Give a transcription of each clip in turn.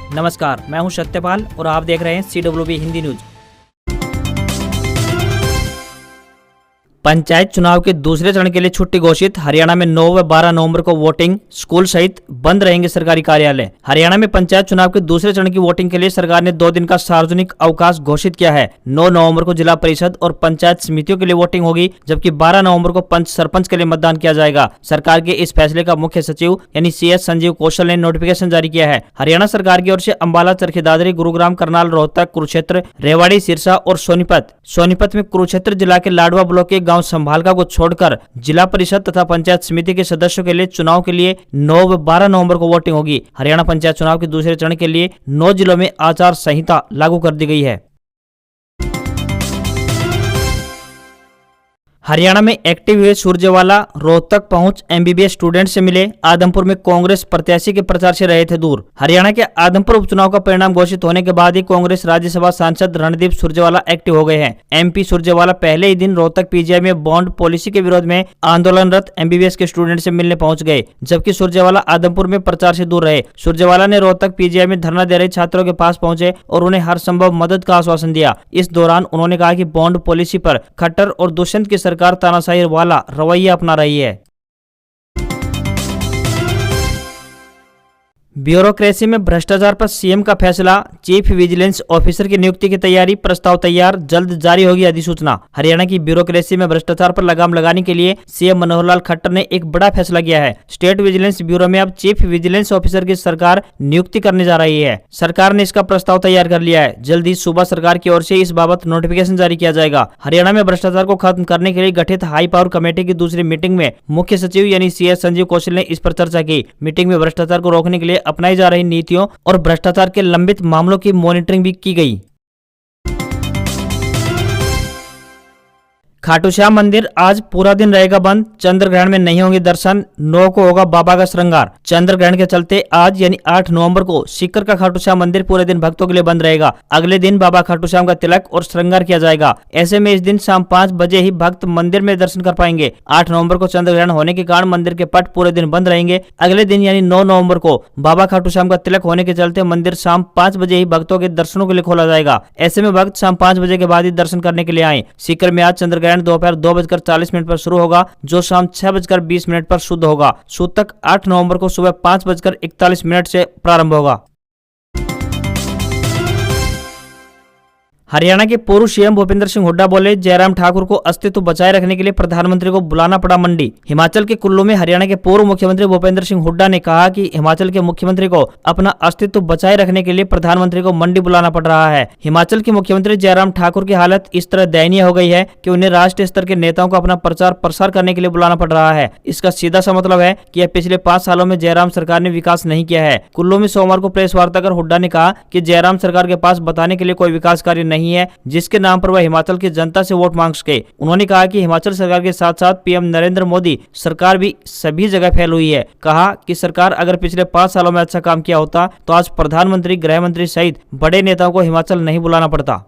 नमस्कार, मैं हूं सत्यपाल और आप देख रहे हैं CWB हिंदी न्यूज। पंचायत चुनाव के दूसरे चरण के लिए छुट्टी घोषित। हरियाणा में 9 व 12 नवंबर को वोटिंग। स्कूल सहित बंद रहेंगे सरकारी कार्यालय। हरियाणा में पंचायत चुनाव के दूसरे चरण की वोटिंग के लिए सरकार ने 2 दिन का सार्वजनिक अवकाश घोषित किया है। 9 नवंबर को जिला परिषद और पंचायत समितियों के लिए वोटिंग होगी, जबकि 12 नवंबर को पंच सरपंच के लिए मतदान किया जाएगा। सरकार के इस फैसले का मुख्य सचिव यानी CS संजीव कौशल ने नोटिफिकेशन जारी किया है। हरियाणा सरकार की ओर से अंबाला, चरखी दादरी, गुरुग्राम, करनाल, रोहतक, कुरुक्षेत्र, रेवाड़ी, सिरसा और सोनीपत में कुरुक्षेत्र जिला के लाडवा ब्लॉक के गांव संभालका को छोड़कर जिला परिषद तथा पंचायत समिति के सदस्यों के लिए चुनाव के लिए 9 व 12 नवंबर को वोटिंग होगी। हरियाणा पंचायत चुनाव के दूसरे चरण के लिए 9 जिलों में आचार संहिता लागू कर दी गई है। हरियाणा में एक्टिव हुए सुरजेवाला रोहतक पहुंच MBBS स्टूडेंट से मिले। आदमपुर में कांग्रेस प्रत्याशी के प्रचार से रहे थे दूर। हरियाणा के आदमपुर उपचुनाव का परिणाम घोषित होने के बाद ही कांग्रेस राज्यसभा सांसद रणदीप सुरजेवाला एक्टिव हो गए हैं। MP सुरजेवाला पहले ही दिन रोहतक PGI में बॉन्ड पॉलिसी के विरोध में आंदोलनरत MBBS के स्टूडेंट से मिलने पहुंच गए, जबकि सुरजेवाला आदमपुर में प्रचार से दूर रहे। सुरजेवाला ने रोहतक PGI में धरना दे रहे छात्रों के पास पहुंचे और उन्हें हर संभव मदद का आश्वासन दिया। इस दौरान उन्होंने कहा कि बॉन्ड पॉलिसी पर खट्टर और दुष्यंत की सरकार तानाशाही वाला रवैया अपना रही है। ब्यूरोक्रेसी में भ्रष्टाचार पर CM का फैसला। चीफ विजिलेंस ऑफिसर की नियुक्ति की तैयारी, प्रस्ताव तैयार, जल्द जारी होगी अधिसूचना। हरियाणा की ब्यूरोक्रेसी में भ्रष्टाचार पर लगाम लगाने के लिए CM मनोहर लाल खट्टर ने एक बड़ा फैसला किया है। स्टेट विजिलेंस ब्यूरो में अब चीफ विजिलेंस ऑफिसर की सरकार नियुक्ति करने जा रही है। सरकार ने इसका प्रस्ताव तैयार कर लिया है। जल्द ही सूबा सरकार की ओर से इस बाबत नोटिफिकेशन जारी किया जाएगा। हरियाणा में भ्रष्टाचार को खत्म करने के लिए गठित हाई पावर कमेटी की दूसरी मीटिंग में मुख्य सचिव यानी CS संजीव कौशल ने इस पर चर्चा की। मीटिंग में भ्रष्टाचार को रोकने के लिए अपनाई जा रही नीतियों और भ्रष्टाचार के लंबित मामलों की मॉनिटरिंग भी की गई। खाटू श्याम मंदिर आज पूरा दिन रहेगा बंद। चंद्र ग्रहण में नहीं होंगे दर्शन। 9 को होगा बाबा का श्रृंगार। चंद्र ग्रहण के चलते आज यानी 8 नवंबर को सीकर का खाटू श्याम मंदिर पूरे दिन भक्तों के लिए बंद रहेगा। अगले दिन बाबा खाटू श्याम का तिलक और श्रृंगार किया जाएगा। ऐसे में इस दिन शाम 5 बजे ही भक्त मंदिर में दर्शन कर पाएंगे। 8 नवंबर को चंद्र ग्रहण होने के कारण मंदिर के पट पूरे दिन बंद रहेंगे। अगले दिन यानी 9 नवंबर को बाबा खाटू श्याम का तिलक होने के चलते मंदिर शाम 5 बजे ही भक्तों के दर्शनों के लिए खोला जाएगा। ऐसे में भक्त शाम 5 बजे के बाद ही दर्शन करने के लिए आए। सीकर में आज चंद्र ग्रहण दोपहर 2:40 पर शुरू होगा, जो शाम 6:20 पर शुद्ध होगा। सूतक 8 नवंबर को सुबह 5:41 से प्रारंभ होगा। हरियाणा के पूर्व CM भूपेंद्र सिंह हुड्डा बोले, जयराम ठाकुर को अस्तित्व बचाए रखने के लिए प्रधानमंत्री को बुलाना पड़ा मंडी। हिमाचल के कुल्लू में हरियाणा के पूर्व मुख्यमंत्री भूपेंद्र सिंह हुड्डा ने कहा कि हिमाचल के मुख्यमंत्री को अपना अस्तित्व बचाए रखने के लिए प्रधानमंत्री को मंडी बुलाना पड़ रहा है। हिमाचल के मुख्यमंत्री जयराम ठाकुर की हालत इस तरह दयनीय हो गई है कि उन्हें राष्ट्रीय स्तर के नेताओं को अपना प्रचार प्रसार करने के लिए बुलाना पड़ रहा है। इसका सीधा सा मतलब है कि पिछले 5 सालों में जयराम सरकार ने विकास नहीं किया है। कुल्लू में सोमवार को प्रेस वार्ता कर हुड्डा ने कहा कि जयराम सरकार के पास बताने के लिए कोई विकास कार्य नहीं है, जिसके नाम पर वह हिमाचल की जनता से वोट मांग सके। उन्होंने कहा कि हिमाचल सरकार के साथ साथ PM नरेंद्र मोदी सरकार भी सभी जगह फैल हुई है। कहा कि सरकार अगर पिछले 5 सालों में अच्छा काम किया होता तो आज प्रधानमंत्री, गृह मंत्री सहित बड़े नेताओं को हिमाचल नहीं बुलाना पड़ता।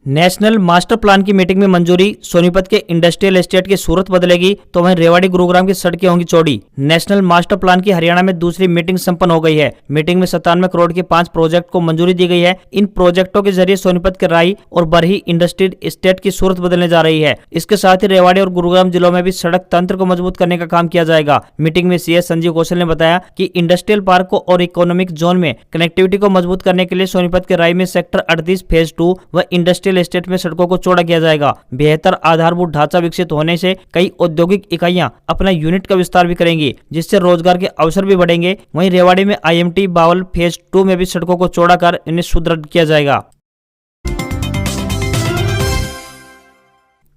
नेशनल मास्टर प्लान की मीटिंग में मंजूरी। सोनीपत के इंडस्ट्रियल एस्टेट की सूरत बदलेगी तो वहीं रेवाड़ी, गुरुग्राम की सड़कें होंगी चौड़ी। नेशनल मास्टर प्लान की हरियाणा में दूसरी मीटिंग संपन्न हो गई है। मीटिंग में 97 करोड़ के 5 प्रोजेक्ट को मंजूरी दी गई है। इन प्रोजेक्टों के जरिए सोनीपत के राई और बरही इंडस्ट्रियल एस्टेट की सूरत बदलने जा रही है। इसके साथ ही रेवाड़ी और गुरुग्राम जिलों में भी सड़क तंत्र को मजबूत करने का काम किया जाएगा। मीटिंग में CS संजीव कौशल ने बताया कि इंडस्ट्रियल पार्क को और इकोनॉमिक जोन में कनेक्टिविटी को मजबूत करने के लिए सोनीपत के राई में सेक्टर 38 फेज 2 व इंडस्ट्रियल एस्टेट में सड़कों को चौड़ा किया जाएगा। बेहतर आधारभूत ढांचा विकसित होने से कई औद्योगिक इकाइयां अपना यूनिट का विस्तार भी करेंगी, जिससे रोजगार के अवसर भी बढ़ेंगे। वहीं रेवाड़ी में IMT बावल फेज 2 में भी सड़कों को चौड़ा कर इन्हें सुदृढ़ किया जाएगा।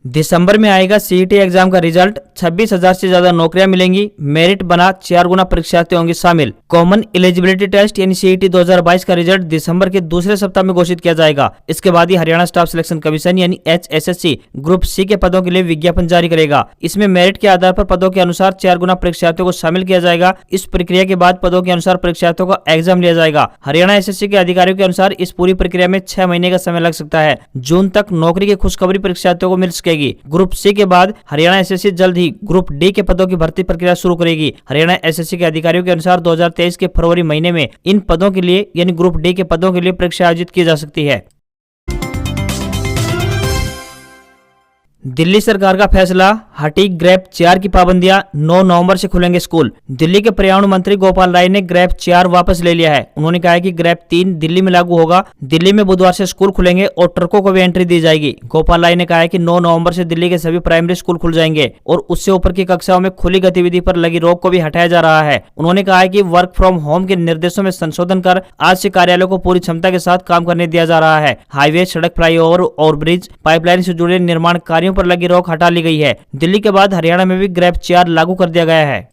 दिसंबर में आएगा CET एग्जाम का रिजल्ट। 26,000 से ज्यादा नौकरियां मिलेंगी। मेरिट बना 4 गुना परीक्षार्थी होंगे शामिल। कॉमन एलिजिबिलिटी टेस्ट यानी CET 2022 का रिजल्ट दिसंबर के दूसरे सप्ताह में घोषित किया जाएगा। इसके बाद ही हरियाणा स्टाफ सिलेक्शन कमीशन यानी HSSC ग्रुप C के पदों के लिए विज्ञापन जारी करेगा। इसमें मेरिट के आधार पर पदों के अनुसार 4 गुना परीक्षार्थियों को शामिल किया जाएगा। इस प्रक्रिया के बाद पदों के अनुसार परीक्षार्थियों का एग्जाम लिया जाएगा। हरियाणा SSC के अधिकारियों के अनुसार इस पूरी प्रक्रिया में 6 महीने का समय लग सकता है। जून तक नौकरी की खुशखबरी परीक्षार्थियों को मिल सकेगी। करेगी। ग्रुप सी के बाद हरियाणा एसएससी जल्द ही ग्रुप डी के पदों की भर्ती प्रक्रिया शुरू करेगी। हरियाणा एसएससी के अधिकारियों के अनुसार 2023 के फरवरी महीने में इन पदों के लिए यानी ग्रुप डी के पदों के लिए परीक्षा आयोजित की जा सकती है। दिल्ली सरकार का फैसला, हटी ग्रेप 4 की पाबंदियां, 9 नवंबर से खुलेंगे स्कूल। दिल्ली के पर्यावरण मंत्री गोपाल राय ने ग्रेप 4 वापस ले लिया है। उन्होंने कहा है कि ग्रेप 3 दिल्ली में लागू होगा। दिल्ली में बुधवार से स्कूल खुलेंगे और ट्रकों को भी एंट्री दी जाएगी। गोपाल राय ने कहा है कि 9 नवंबर से दिल्ली के सभी प्राइमरी स्कूल खुल जाएंगे और उससे ऊपर की कक्षाओं में खुली गतिविधि पर लगी रोक को भी हटाया जा रहा है। उन्होंने कहा है कि वर्क फ्रॉम होम के निर्देशों में संशोधन कर आज से कार्यालयों को पूरी क्षमता के साथ काम करने दिया जा रहा है। हाईवे, सड़क, फ्लाईओवर और ब्रिज, पाइपलाइन से जुड़े निर्माण कार्यों पर लगी रोक हटा ली गई है। दिल्ली के बाद हरियाणा में भी ग्रेप 4 लागू कर दिया गया है।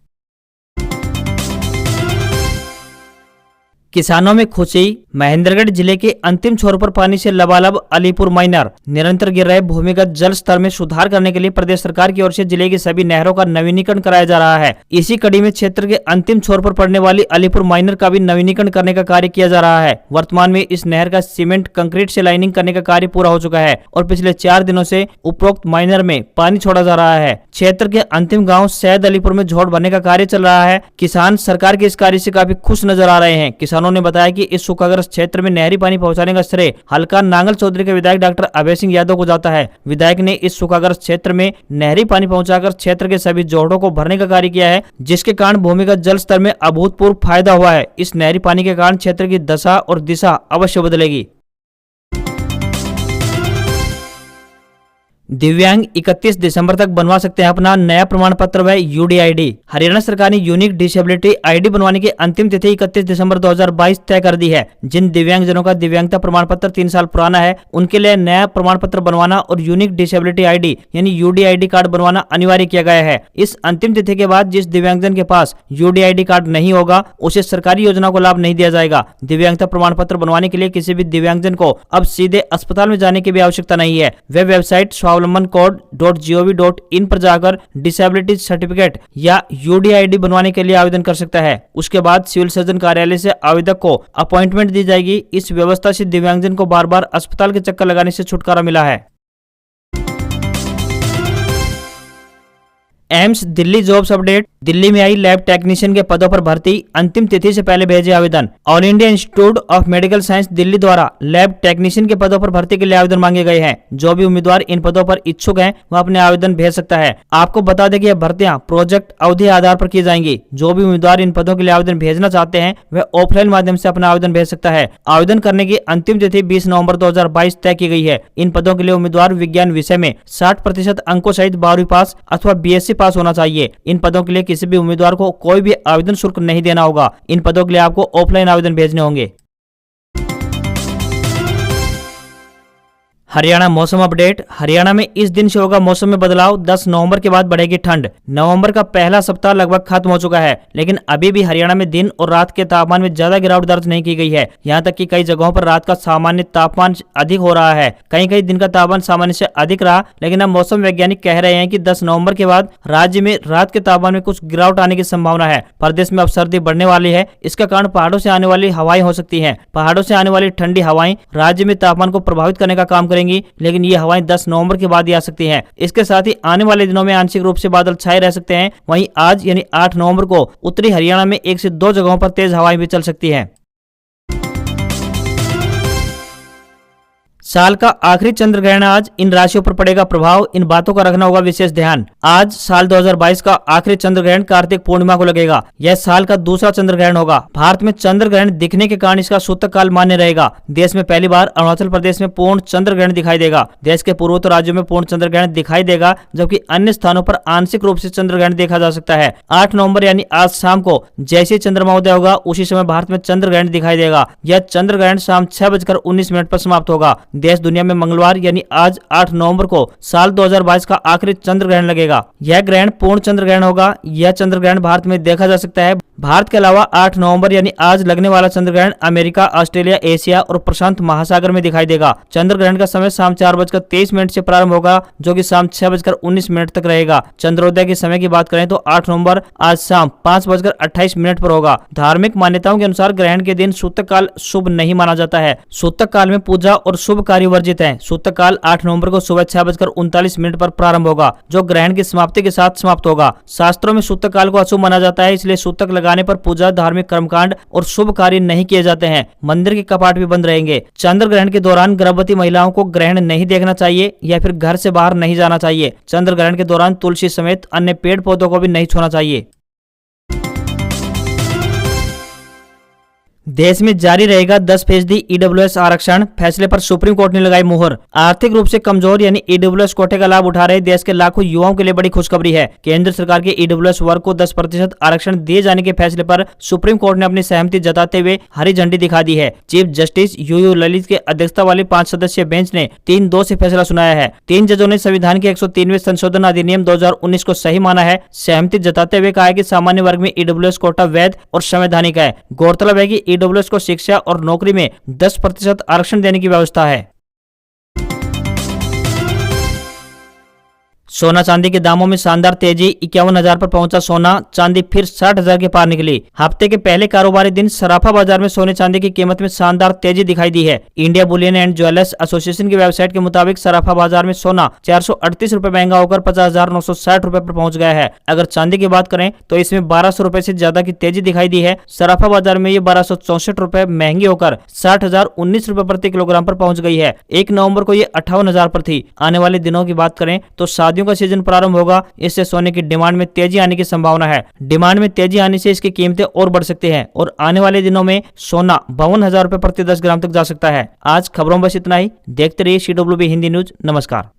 किसानों में खुशी, महेंद्रगढ़ जिले के अंतिम छोर पर पानी से लबालब अलीपुर माइनर। निरंतर गिर रहे भूमिगत जल स्तर में सुधार करने के लिए प्रदेश सरकार की ओर से जिले की सभी नहरों का नवीनीकरण कराया जा रहा है। इसी कड़ी में क्षेत्र के अंतिम छोर पर पड़ने वाली अलीपुर माइनर का भी नवीनीकरण करने का कार्य किया जा रहा है। वर्तमान में इस नहर का सीमेंट कंक्रीट से लाइनिंग करने का कार्य पूरा हो चुका है और पिछले 4 दिनों से उपरोक्त माइनर में पानी छोड़ा जा रहा है। क्षेत्र के अंतिम गाँव सैद अलीपुर में झोड़ भरने का कार्य चल रहा है। किसान सरकार के इस कार्य से काफी खुश नजर आ रहे हैं। किसानों ने बताया कि इस सूखाग्रस्त क्षेत्र में नहरी पानी पहुंचाने का श्रेय हल्का नांगल चौधरी के विधायक डॉक्टर अभय सिंह यादव को जाता है। विधायक ने इस सूखाग्रस्त क्षेत्र में नहरी पानी पहुंचाकर क्षेत्र के सभी जोड़ों को भरने का कार्य किया है, जिसके कारण भूमिगत जल स्तर में अभूतपूर्व फायदा हुआ है। इस नहरी पानी के कारण क्षेत्र की दशा और दिशा अवश्य बदलेगी। दिव्यांग 31 दिसंबर तक बनवा सकते हैं अपना नया प्रमाण पत्र व यूडीआईडी। हरियाणा सरकार ने यूनिक डिसेबिलिटी आईडी बनवाने की अंतिम तिथि 31 दिसंबर 2022 तय कर दी है। जिन दिव्यांगजनों का दिव्यांगता प्रमाण पत्र 3 साल पुराना है, उनके लिए नया प्रमाण पत्र बनवाना और यूनिक डिसेबिलिटी आईडी यानी यूडीआईडी कार्ड बनवाना अनिवार्य किया गया है। इस अंतिम तिथि के बाद जिस दिव्यांगजन के पास यूडीआईडी कार्ड नहीं होगा, उसे सरकारी योजना को लाभ नहीं दिया जाएगा। दिव्यांगता प्रमाण पत्र बनवाने के लिए किसी भी दिव्यांगजन को अब सीधे अस्पताल में जाने की भी आवश्यकता नहीं है। वे वेबसाइट स्वावलंबन.gov.in पर जाकर डिसेबिलिटी सर्टिफिकेट या यूडीआईडी बनवाने के लिए आवेदन कर सकता है। उसके बाद सिविल सर्जन कार्यालय से आवेदक को अपॉइंटमेंट दी जाएगी। इस व्यवस्था से दिव्यांगजन को बार बार अस्पताल के चक्कर लगाने से छुटकारा मिला है। AIIMS Delhi jobs update. Delhi में आई लैब टेक्नीशियन के पदों पर भर्ती, अंतिम तिथि से पहले भेजे आवेदन। All India institute of medical science Delhi द्वारा लैब टेक्नीशियन के पदों पर भर्ती के लिए आवेदन मांगे गए हैं। जो भी उम्मीदवार इन पदों पर इच्छुक हैं, वह अपने आवेदन भेज सकता है। आपको बता दें कि यह भर्तियां प्रोजेक्ट अवधि आधार पर की जाएंगी। जो भी उम्मीदवार इन पदों के लिए आवेदन भेजना चाहते हैं, वह ऑफलाइन माध्यम से अपना आवेदन भेज सकता है। आवेदन करने की अंतिम तिथि 20 नवंबर 2022 तय की गई है। इन पदों के लिए उम्मीदवार विज्ञान विषय में 60% अंकों सहित 12वीं पास अथवा बीएससी पास होना चाहिए। इन पदों के लिए किसी भी उम्मीदवार को कोई भी आवेदन शुल्क नहीं देना होगा। इन पदों के लिए आपको ऑफलाइन आवेदन भेजने होंगे। हरियाणा मौसम अपडेट। हरियाणा में इस दिन से होगा मौसम में बदलाव। 10 नवंबर के बाद बढ़ेगी ठंड। नवंबर का पहला सप्ताह लगभग खत्म हो चुका है, लेकिन अभी भी हरियाणा में दिन और रात के तापमान में ज्यादा गिरावट दर्ज नहीं की गई है। यहाँ तक कि कई जगहों पर रात का सामान्य तापमान अधिक हो रहा है। कहीं कहीं दिन का तापमान सामान्य से अधिक रहा, लेकिन अब मौसम वैज्ञानिक कह रहे हैं कि 10 नवंबर के बाद राज्य में रात के तापमान में कुछ गिरावट आने की संभावना है। प्रदेश में अब सर्दी बढ़ने वाली है। इसका कारण पहाड़ों से आने वाली हवाएं हो सकती है। पहाड़ों से आने वाली ठंडी हवाएं राज्य में तापमान को प्रभावित करने का काम करेंगी, लेकिन ये हवाएं 10 नवंबर के बाद ही आ सकती हैं। इसके साथ ही आने वाले दिनों में आंशिक रूप से बादल छाए रह सकते हैं। वहीं आज यानी 8 नवंबर को उत्तरी हरियाणा में 1 से 2 जगहों पर तेज हवाएं भी चल सकती हैं। साल का आखिरी चंद्र ग्रहण आज, इन राशियों पर पड़ेगा प्रभाव। इन बातों का रखना होगा विशेष ध्यान। आज साल 2022 का आखिरी चंद्र ग्रहण कार्तिक पूर्णिमा को लगेगा। यह साल का दूसरा चंद्र ग्रहण होगा। भारत में चंद्र ग्रहण दिखने के कारण इसका सूतक काल मान्य रहेगा। देश में पहली बार अरुणाचल प्रदेश में पूर्ण चंद्र ग्रहण दिखाई देगा। देश के पूर्वोत्तर राज्यों में पूर्ण चंद्र ग्रहण दिखाई देगा, जबकि अन्य स्थानों पर आंशिक रूप से चंद्र ग्रहण देखा जा सकता है। 8 नवंबर यानी आज शाम को जैसे चंद्रमा उदय होगा, उसी समय भारत में चंद्र ग्रहण दिखाई देगा। यह चंद्र ग्रहण शाम 6:19 पर समाप्त होगा। देश दुनिया में मंगलवार यानी आज 8 नवंबर को साल 2022 का आखिरी चंद्र ग्रहण लगेगा। यह ग्रहण पूर्ण चंद्र ग्रहण होगा। यह चंद्र ग्रहण भारत में देखा जा सकता है। भारत के अलावा 8 नवंबर यानी आज लगने वाला चंद्र ग्रहण अमेरिका, ऑस्ट्रेलिया, एशिया और प्रशांत महासागर में दिखाई देगा। चंद्र ग्रहण का समय शाम 4:23 से प्रारंभ होगा, जो कि शाम 6:19 तक रहेगा। चंद्रोदय के समय की बात करें तो 8 नवंबर आज शाम 5:28 पर होगा। धार्मिक मान्यताओं के अनुसार ग्रहण के दिन सूतक काल शुभ नहीं माना जाता है। सूतक काल में पूजा और शुभ कार्य वर्जित हैं। सूतक काल 8 नवंबर को सुबह 6:39 पर प्रारंभ होगा, जो ग्रहण की समाप्ति के साथ समाप्त होगा। शास्त्रों में सूतक काल को अशुभ माना जाता है, इसलिए सूतक लगाने पर पूजा, धार्मिक कर्मकांड और शुभ कार्य नहीं किए जाते हैं। मंदिर के कपाट भी बंद रहेंगे। चंद्र ग्रहण के दौरान गर्भवती महिलाओं को ग्रहण नहीं देखना चाहिए या फिर घर से बाहर नहीं जाना चाहिए। चंद्र ग्रहण के दौरान तुलसी समेत अन्य पेड़ पौधों को भी नहीं छूना चाहिए। देश में जारी रहेगा 10% ईडब्ल्यूएस आरक्षण, फैसले पर सुप्रीम कोर्ट ने लगाई मुहर। आर्थिक रूप से कमजोर यानी ईडब्ल्यूएस कोटे का लाभ उठा रहे देश के लाखों युवाओं के लिए बड़ी खुशखबरी है। केंद्र सरकार के ईडब्ल्यूएस वर्ग को 10% आरक्षण दिए जाने के फैसले पर सुप्रीम कोर्ट ने अपनी सहमति जताते हुए हरी झंडी दिखा दी है। चीफ जस्टिस यूयू ललित की अध्यक्षता वाली 5 सदस्यीय बेंच ने 3-2 से फैसला सुनाया है। 3 जजों ने संविधान के 103वें संशोधन अधिनियम 2019 को सही माना है। सहमति जताते हुए कहा है कि सामान्य वर्ग में ईडब्ल्यूएस कोटा वैध और संवैधानिक है। गौरतलब है कि ईडब्ल्यूएस को शिक्षा और नौकरी में 10% आरक्षण देने की व्यवस्था है। सोना चांदी के दामों में शानदार तेजी, 51,000 पर पहुंचा सोना, चांदी फिर 60,000 के पार निकली। हफ्ते के पहले कारोबारी दिन सराफा बाजार में सोने चांदी की कीमत में शानदार तेजी दिखाई दी है। India Boolean and jewellers association की वेबसाइट के मुताबिक सराफा बाजार में सोना 438 रुपए महंगा होकर 50,960 रुपए पर पहुंच गया है। अगर चांदी की बात करें तो इसमें 1200 रुपए से ज्यादा की तेजी दिखाई दी है। सराफा बाजार में ये 1264 रुपए महंगी होकर 60,019 रुपए प्रति किलोग्राम पर पहुंच गई है। 1 नवंबर को ये 58,000 पर थी। आने वाले दिनों की बात करें तो शादियों का सीजन प्रारंभ होगा, इससे सोने की डिमांड में तेजी आने की संभावना है। डिमांड में तेजी आने से इसकी कीमतें और बढ़ सकती हैं और आने वाले दिनों में सोना 52,000 रुपए प्रति 10 ग्राम तक जा सकता है। आज खबरों में बस इतना ही। देखते रहिए CWB हिंदी न्यूज। नमस्कार।